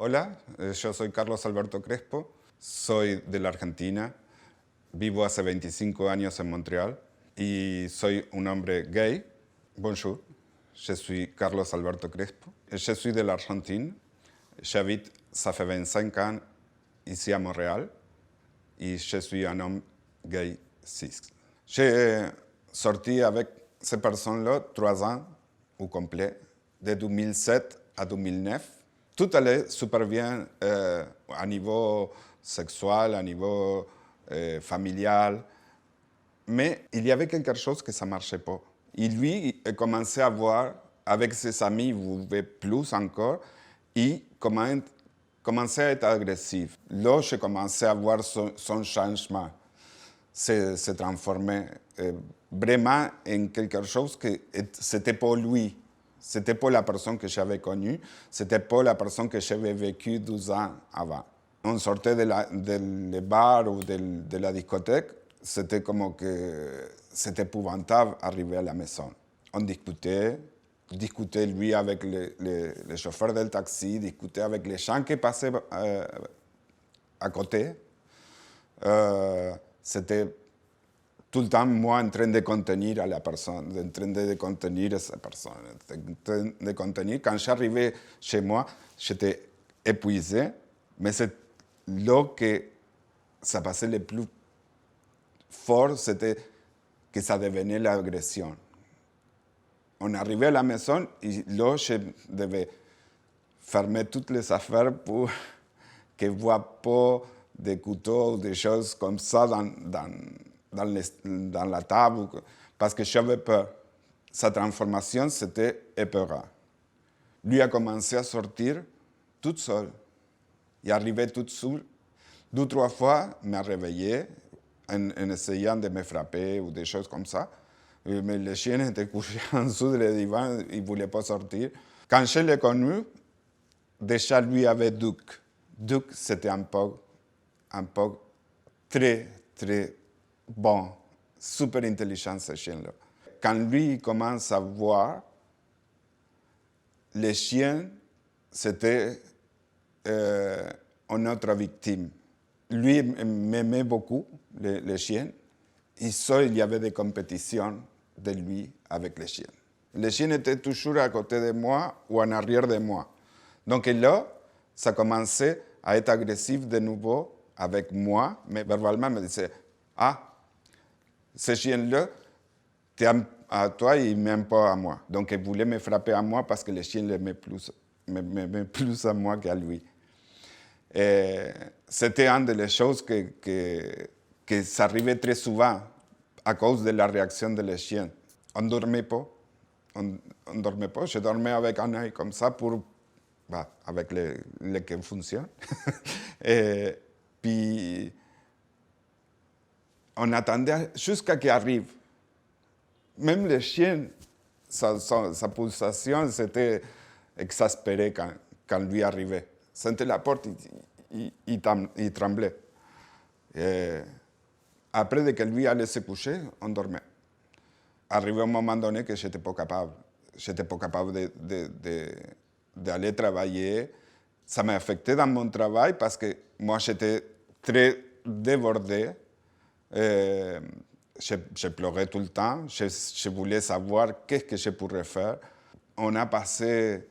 Hola, yo soy Carlos Alberto Crespo, soy de la Argentina, vivo hace 25 años en Montréal y soy un hombre gay. Bonjour, je suis Carlos Alberto Crespo. Je suis de l'Argentine, j'habite, ça fait 25 ans ici à Montréal et je suis un homme gay cis. J'ai sorti avec ces personnes-là 3 ans au complet, de 2007 à 2009. Tout allait super bien à niveau sexuel, à niveau familial, mais il y avait quelque chose que ça ne marchait pas. Et lui, il commençait à voir, avec ses amis, il voulait plus encore, et commençait à être agressif. Là, j'ai commencé à voir son changement se transformer vraiment en quelque chose que c'était pas lui. C'était pas la personne que j'avais connue, c'était pas la personne que j'avais vécue 12 ans avant. On sortait de bar ou de la discothèque, c'était comme que c'était épouvantable arriver à la maison. On discutait lui avec les chauffeurs del taxi, discutait avec les gens qui passaient à côté. C'était tout le temps moi en train de contenir à la personne, en train de contenir esa personne, en train de contenir. Quand j'arrivais chez moi, j'étais épuisé, mais c'est là que ça passait le plus fort, c'était que ça devenait l'agression. On arrivait à la maison et là, je devais fermer toutes les affaires pour qu'ils ne voient pas des couteaux ou des choses comme ça dans la table, parce que j'avais peur. Sa transformation, c'était épeurant. Lui a commencé à sortir tout seul. Il arrivait tout seul. 2-3 fois, il m'a réveillé en essayant de me frapper ou des choses comme ça. Mais le chien était couché en dessous du divan, il ne voulait pas sortir. Quand je l'ai connu, déjà lui avait Duc. Duc, c'était un peu très, très bon, super intelligent ce chien-là. Quand lui commence à voir, les chiens, c'était une autre victime. Lui m'aimait beaucoup, les chiens, et ça, il y avait des compétitions de lui avec les chiens. Les chiens étaient toujours à côté de moi ou en arrière de moi. Donc là, ça commençait à être agressif de nouveau avec moi, mais verbalement, il me disait « Ah, ce chien-là t'aime à toi et il ne m'aime pas à moi. » Donc, il voulait me frapper à moi parce que le chien m'aimait plus à moi qu'à lui. Et c'était une des choses que ça arrivait très souvent à cause de la réaction des chiens. On ne dormait pas. On dormait pas. Je dormais avec un œil comme ça avec les qui fonctionnent. Et puis, on attendait jusqu'à qu'il arrive. Même les chiens, sa pulsation, c'était exaspérée quand lui arrivait. Sentait la porte, il tremblait. Et après que lui allait se coucher, on dormait. Arrivé un moment donné que je n'étais pas capable. Je n'étais pas capable d'aller travailler. Ça m'a affecté dans mon travail parce que moi, j'étais très débordé. Je pleurais tout le temps. Je voulais savoir qu'est-ce que je pourrais faire. On a passé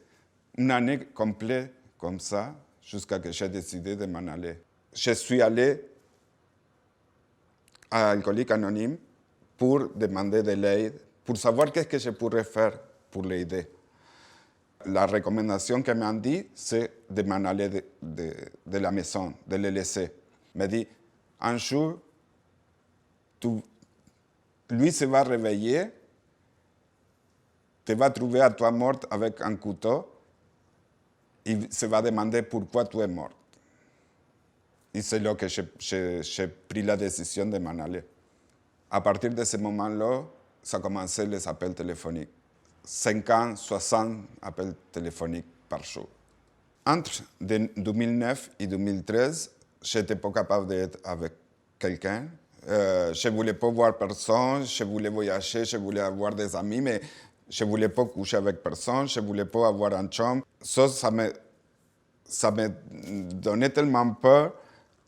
une année complète comme ça jusqu'à ce que j'ai décidé de m'en aller. Je suis allé à Alcooliques Anonymes pour demander de l'aide, pour savoir qu'est-ce que je pourrais faire pour l'aider. La recommandation qu'elle m'a dit, c'est de m'en aller de la maison, de le laisser. Elle m'a dit, un jour, lui se va réveiller, te va trouver à toi morte avec un couteau, il se va demander pourquoi tu es morte. Et c'est là que j'ai pris la décision de m'en aller. À partir de ce moment-là, ça a commencé les appels téléphoniques. 50, 60 appels téléphoniques par jour. Entre 2009 et 2013, je n'étais pas capable d'être avec quelqu'un. Je ne voulais pas voir personne, je voulais voyager, je voulais avoir des amis, mais je ne voulais pas coucher avec personne, je ne voulais pas avoir un chambre. Ça me ça me donnait tellement peur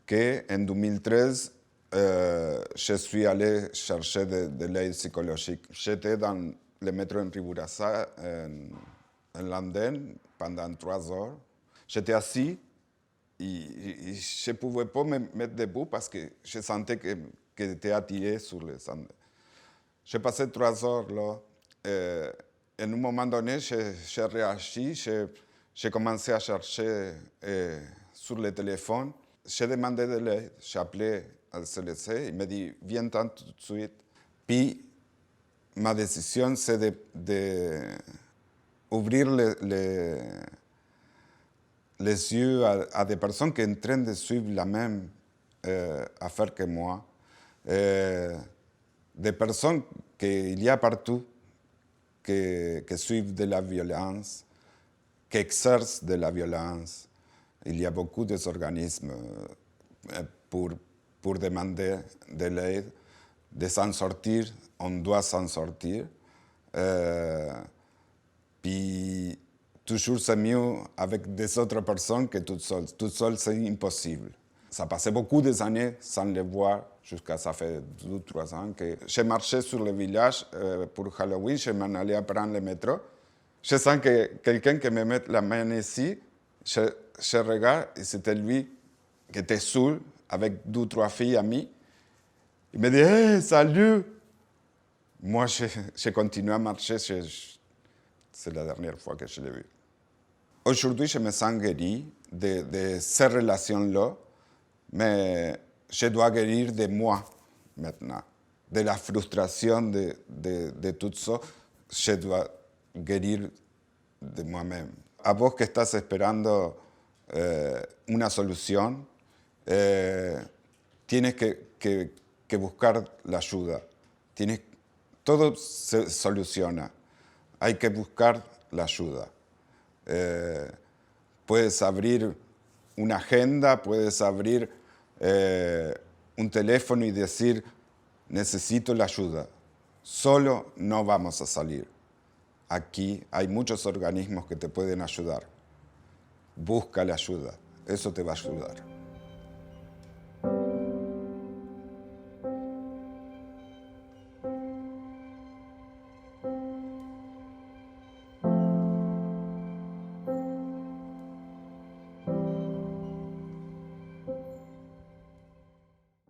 qu'en 2013, je suis allé chercher de l'aide psychologique. J'étais dans le métro en Riburasa, en Londres, pendant 3 heures. J'étais assis et je ne pouvais pas me mettre debout parce que je sentais que j'étais attiré sur les Andes. J'ai passé 3 heures là. En un moment donné, j'ai réagi, j'ai commencé à chercher sur le téléphone. J'ai demandé de l'aide, j'ai appelé al CLC, il m'a dit viens tout de suite. Puis ma décision, c'est d'ouvrir les yeux à des personnes qui sont en train de suivre la même affaire que moi. Des personnes qu'il y a partout qui suivent de la violence, qui exercent de la violence. Il y a beaucoup d'organismes pour demander de l'aide, de s'en sortir. On doit s'en sortir. Puis toujours c'est mieux avec des autres personnes que toute seule. Toute seule, c'est impossible. Ça passait beaucoup d'années sans les voir, jusqu'à ça fait 2-3 ans que j'ai marché sur le village pour Halloween, je m'en allais prendre le métro. Je sens que quelqu'un qui me met la main ici, je regarde et c'était lui qui était seul avec 2-3 filles amies. Il me dit hey, salut! Moi, je continue à marcher. C'est la dernière fois que je l'ai vu. Aujourd'hui, je me sens guéri de ces relations-là, mais je dois guérir de moi maintenant. De la frustration de tout ça, je dois guérir de moi-même. A vos que estás esperando una solución, tienes que buscar la ayuda. Todo se soluciona. Hay que buscar la ayuda. Puedes abrir una agenda, puedes abrir un teléfono y decir, necesito la ayuda. Solo no vamos a salir. Aquí hay muchos organismos que te pueden ayudar. Busca la ayuda. Eso te va a ayudar.